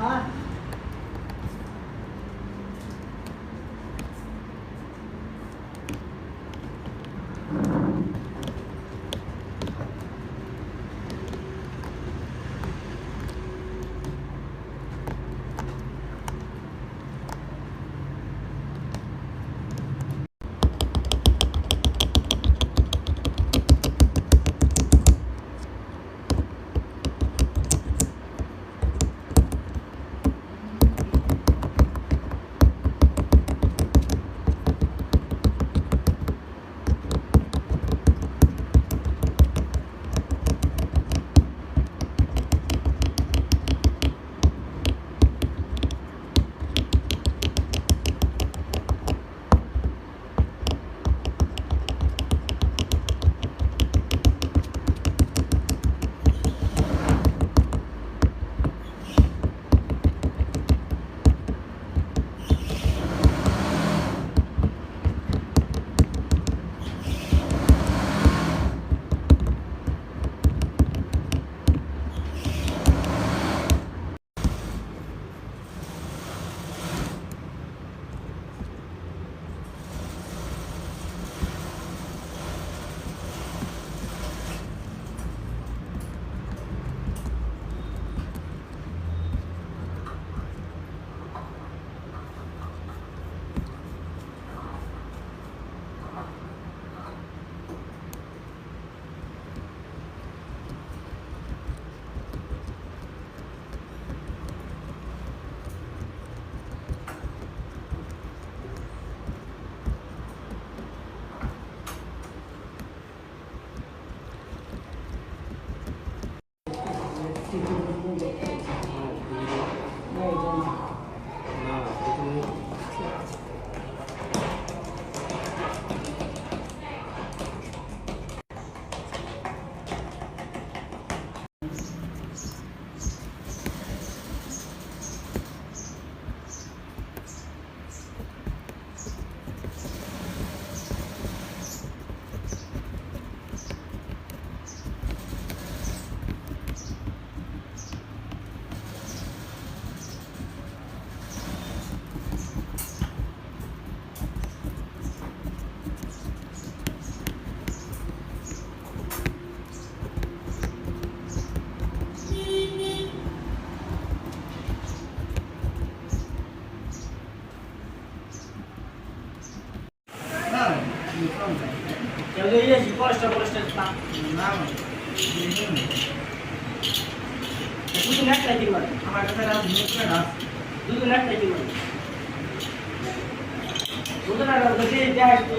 হ্যাঁ কেউ যদি পরিষ্কার না দুটো নেটটাই কি বলে আমার কাছে রাত নিয়ে না দুটো নেটটাই কি বলে দুটো না যদি দেয় একটু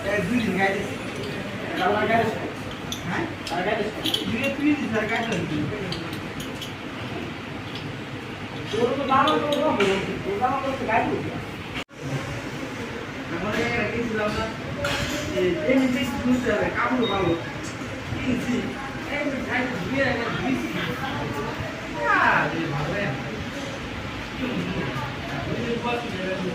এক দুই দিন গাইতে দাও গাইতে হ্যাঁ আর গাইতে দুটো তুই দিস আর গাইতে তোর তো দাম তো কম তোর দাম তো গাইতে আমরা রেখেছিলাম না এই জিনিস বুঝতে হবে কাপড় ভালো কিনছি এই যাই দিয়ে একটা দিছি ভালো